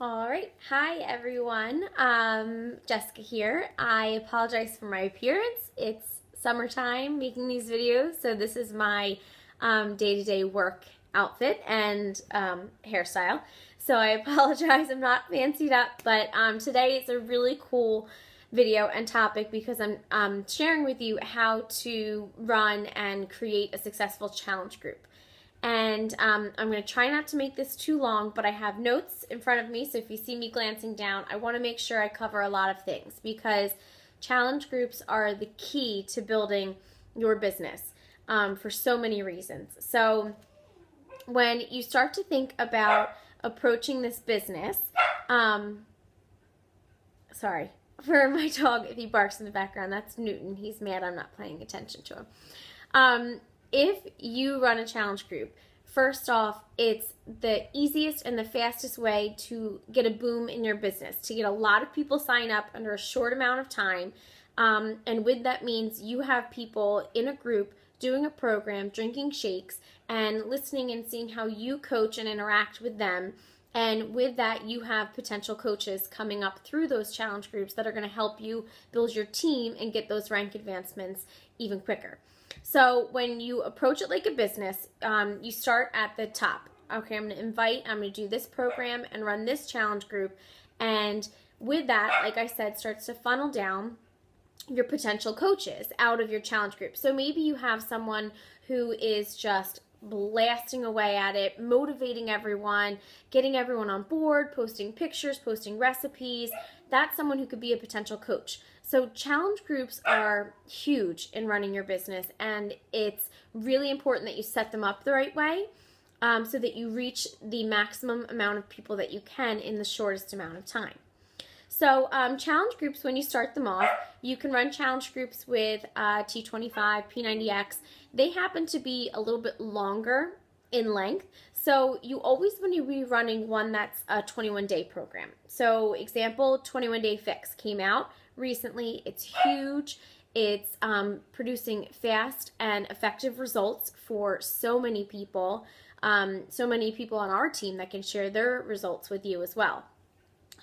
All right. Hi, everyone. Jessica here. I apologize for my appearance. It's summertime making these videos, so this is my day-to-day work outfit and hairstyle. So I apologize. I'm not fancied up, but today it's a really cool video and topic because I'm sharing with you how to run and create a successful challenge group. And I'm going to try not to make this too long, but I have notes in front of me, so if you see me glancing down, I want to make sure I cover a lot of things because challenge groups are the key to building your business for so many reasons. So when you start to think about approaching this business, sorry for my dog if he barks in the background, that's Newton. He's mad I'm not paying attention to him. If you run a challenge group, first off, it's the easiest and the fastest way to get a boom in your business, to get a lot of people sign up under a short amount of time. And with that means you have people in a group doing a program, drinking shakes, and listening and seeing how you coach and interact with them. And with that, you have potential coaches coming up through those challenge groups that are going to help you build your team and get those rank advancements even quicker. So when you approach it like a business, you start at the top. Okay, I'm going to do this program and run this challenge group. And with that, like I said, starts to funnel down your potential coaches out of your challenge group. So maybe you have someone who is just blasting away at it, motivating everyone, getting everyone on board, posting pictures, posting recipes. That's someone who could be a potential coach. So challenge groups are huge in running your business, and it's really important that you set them up the right way so that you reach the maximum amount of people that you can in the shortest amount of time. So challenge groups, when you start them off, you can run challenge groups with T25, P90X. They happen to be a little bit longer in length, so you always want to be running one that's a 21-day program. So example, 21 Day Fix came out recently. It's huge. It's producing fast and effective results for so many people on our team that can share their results with you as well.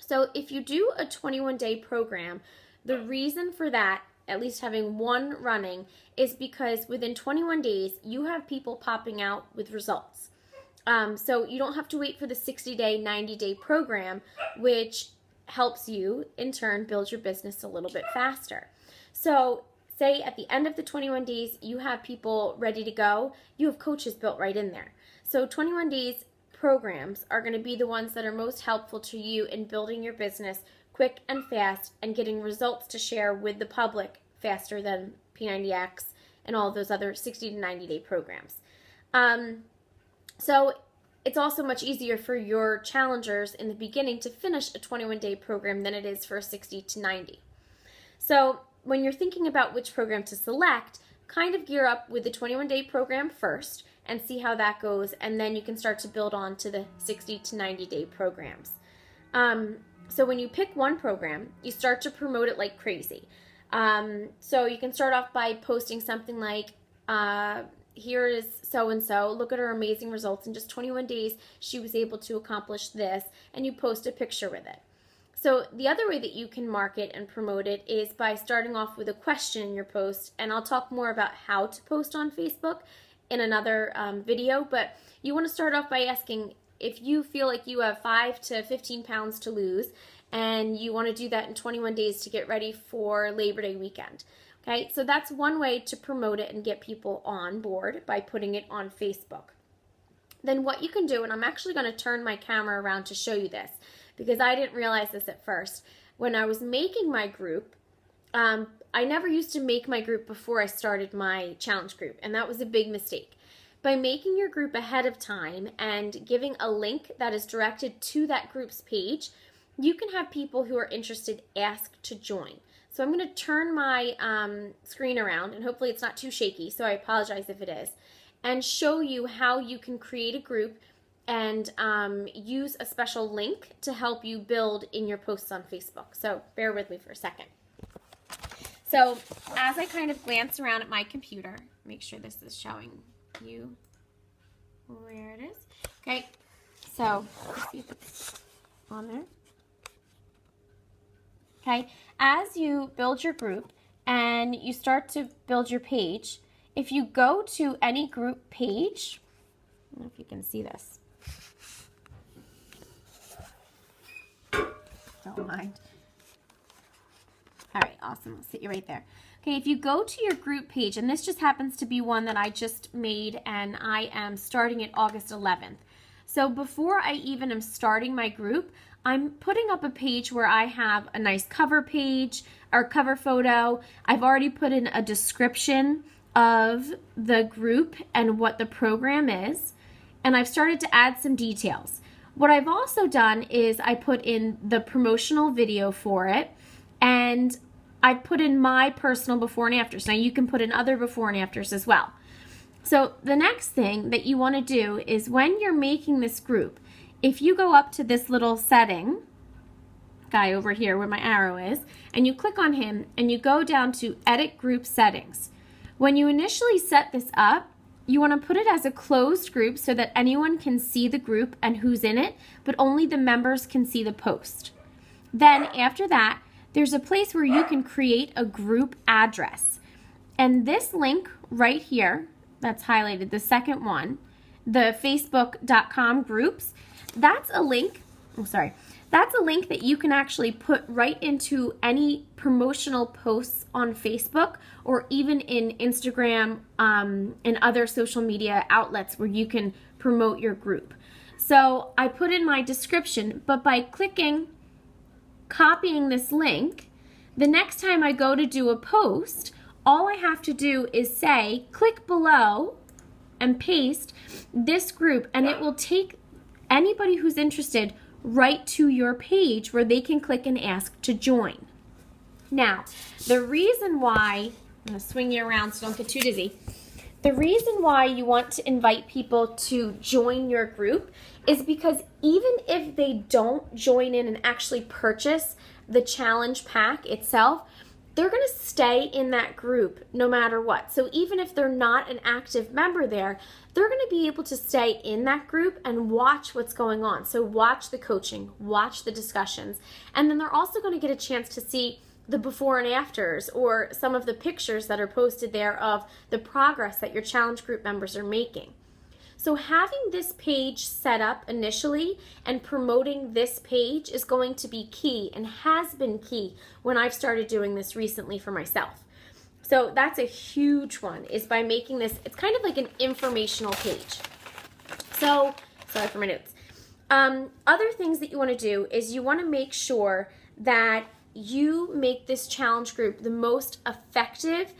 So if you do a 21-day program, the reason for that, at least having one running, is because within 21 days, you have people popping out with results. So you don't have to wait for the 60-day, 90-day program, which helps you, in turn, build your business a little bit faster. So say at the end of the 21 days, you have people ready to go. You have coaches built right in there. So 21 days programs are going to be the ones that are most helpful to you in building your business quick and fast and getting results to share with the public faster than P90X and all of those other 60 to 90-day programs. So it's also much easier for your challengers in the beginning to finish a 21-day program than it is for a 60 to 90. So when you're thinking about which program to select, kind of gear up with the 21-day program first and see how that goes, and then you can start to build on to the 60 to 90-day programs. So when you pick one program, you start to promote it like crazy. So you can start off by posting something like, here is so-and-so, look at her amazing results. In just 21 days, she was able to accomplish this, and you post a picture with it. So the other way that you can market and promote it is by starting off with a question in your post, and I'll talk more about how to post on Facebook in another video, but you want to start off by asking if you feel like you have 5 to 15 pounds to lose, and you want to do that in 21 days to get ready for Labor Day weekend. Okay, so that's one way to promote it and get people on board by putting it on Facebook. Then what you can do, and I'm actually going to turn my camera around to show you this, because I didn't realize this at first. When I was making my group, I never used to make my group before I started my challenge group, and that was a big mistake. By making your group ahead of time and giving a link that is directed to that group's page, you can have people who are interested ask to join. So I'm going to turn my screen around, and hopefully it's not too shaky, so I apologize if it is, and show you how you can create a group and use a special link to help you build in your posts on Facebook. So bear with me for a second. So as I kind of glance around at my computer, make sure this is showing you where it is. Okay, so let's see if it's on there. Okay, as you build your group and you start to build your page, if you go to any group page, I don't know if you can see this. Don't mind. All right, awesome. I'll sit you right there. Okay, if you go to your group page, and this just happens to be one that I just made, and I am starting it August 11th. So before I even am starting my group, I'm putting up a page where I have a nice cover page or cover photo. I've already put in a description of the group and what the program is, and I've started to add some details. What I've also done is I put in the promotional video for it, and I put in my personal before and afters. Now you can put in other before and afters as well. So the next thing that you want to do is when you're making this group, if you go up to this little setting guy over here where my arrow is, and you click on him and you go down to edit group settings. When you initially set this up, you want to put it as a closed group so that anyone can see the group and who's in it, but only the members can see the post. Then after that, there's a place where you can create a group address. And this link right here, that's highlighted, the second one, the facebook.com groups, that's a link, that's a link that you can actually put right into any promotional posts on Facebook or even in Instagram and other social media outlets where you can promote your group. So I put in my description, but by copying this link, the next time I go to do a post, all I have to do is say, click below and paste this group, and it will take anybody who's interested right to your page where they can click and ask to join. Now, the reason why, I'm going to swing you around so don't get too dizzy. The reason why you want to invite people to join your group is because even if they don't join in and actually purchase the challenge pack itself, they're going to stay in that group no matter what. So even if they're not an active member there, they're going to be able to stay in that group and watch what's going on. So watch the coaching, watch the discussions, and then they're also going to get a chance to see the before and afters or some of the pictures that are posted there of the progress that your challenge group members are making. So having this page set up initially and promoting this page is going to be key and has been key when I've started doing this recently for myself. So that's a huge one, is by making this, it's kind of like an informational page. So, sorry for my notes. Other things that you want to do is you want to make sure that you make this challenge group the most effective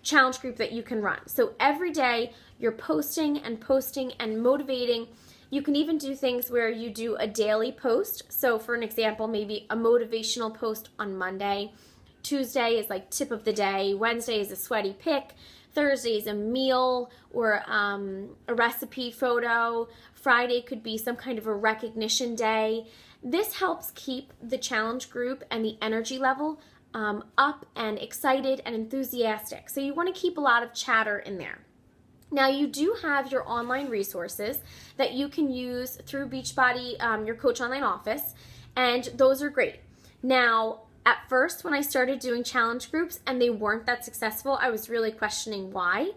challenge group that you can run. So every day you're posting and motivating. You can even do things where you do a daily post. So for an example, maybe a motivational post on Monday. Tuesday is like tip of the day. Wednesday is a sweaty pick. Thursday is a meal or a recipe photo. Friday could be some kind of a recognition day. This helps keep the challenge group and the energy level up and excited and enthusiastic. So you want to keep a lot of chatter in there. Now you do have your online resources that you can use through Beachbody, your Coach Online Office, and those are great. Now, at first when I started doing challenge groups and they weren't that successful, I was really questioning why,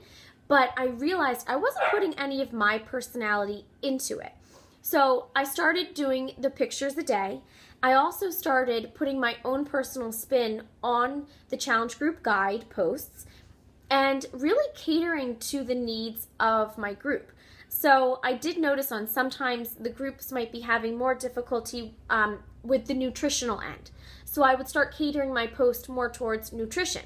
but I realized I wasn't putting any of my personality into it. So I started doing the pictures a day. I also started putting my own personal spin on the challenge group guide posts and really catering to the needs of my group. So I did notice on sometimes the groups might be having more difficulty with the nutritional end. So I would start catering my post more towards nutrition.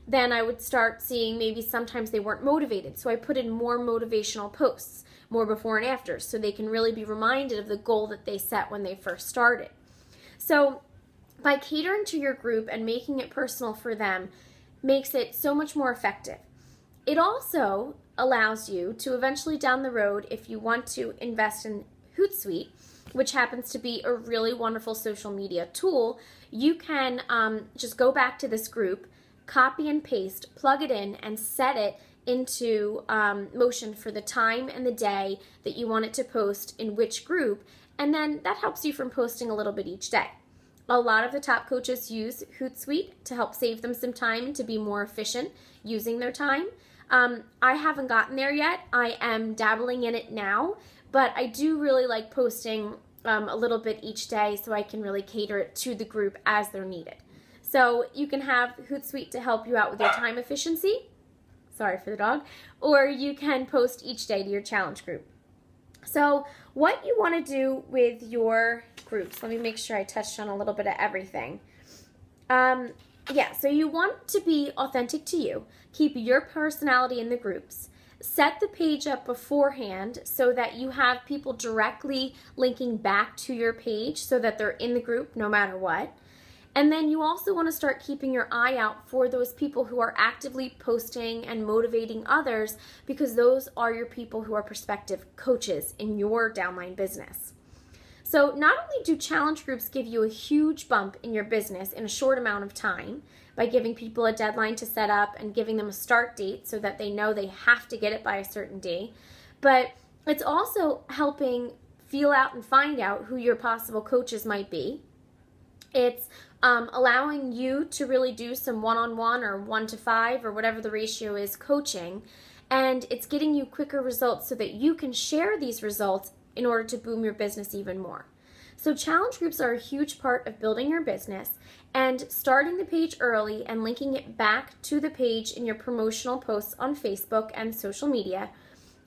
Then I would start seeing maybe sometimes they weren't motivated. So I put in more motivational posts, more before and after, so they can really be reminded of the goal that they set when they first started. So by catering to your group and making it personal for them makes it so much more effective. It also allows you to eventually down the road, if you want to invest in Hootsuite, which happens to be a really wonderful social media tool, you can just go back to this group, copy and paste, plug it in, and set it into motion for the time and the day that you want it to post in which group, and then that helps you from posting a little bit each day. A lot of the top coaches use Hootsuite to help save them some time to be more efficient using their time. I haven't gotten there yet. I am dabbling in it now, but I do really like posting a little bit each day so I can really cater it to the group as they're needed. So you can have Hootsuite to help you out with your time efficiency. Sorry for the dog. Or you can post each day to your challenge group. So what you want to do with your groups, let me make sure I touched on a little bit of everything. So you want to be authentic to you. Keep your personality in the groups. Set the page up beforehand so that you have people directly linking back to your page so that they're in the group no matter what. And then you also want to start keeping your eye out for those people who are actively posting and motivating others, because those are your people who are prospective coaches in your downline business. So not only do challenge groups give you a huge bump in your business in a short amount of time by giving people a deadline to set up and giving them a start date so that they know they have to get it by a certain day, but it's also helping feel out and find out who your possible coaches might be. It's allowing you to really do some one-on-one or 1-to-5 or whatever the ratio is coaching, and it's getting you quicker results so that you can share these results in order to boom your business even more. So challenge groups are a huge part of building your business, and starting the page early and linking it back to the page in your promotional posts on Facebook and social media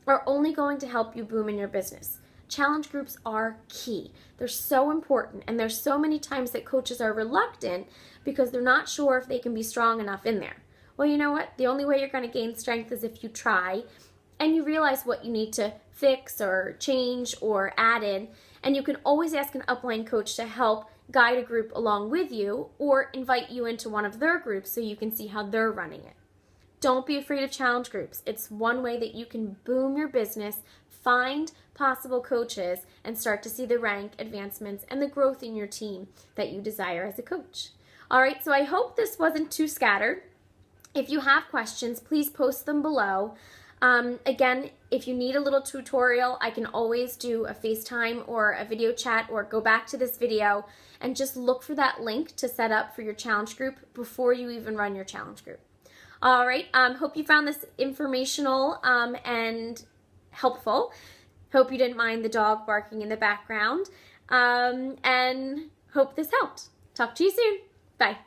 are only going to help you boom in your business. Challenge groups are key. They're so important, and there's so many times that coaches are reluctant because they're not sure if they can be strong enough in there. Well, you know what? The only way you're going to gain strength is if you try and you realize what you need to fix or change or add in, and you can always ask an upline coach to help guide a group along with you or invite you into one of their groups so you can see how they're running it. Don't be afraid of challenge groups. It's one way that you can boom your business, find possible coaches, and start to see the rank advancements and the growth in your team that you desire as a coach. All right, so I hope this wasn't too scattered. If you have questions, please post them below. Again, if you need a little tutorial, I can always do a FaceTime or a video chat, or go back to this video and just look for that link to set up for your challenge group before you even run your challenge group. All right, hope you found this informational and helpful. Hope you didn't mind the dog barking in the background, and hope this helped. Talk to you soon. Bye.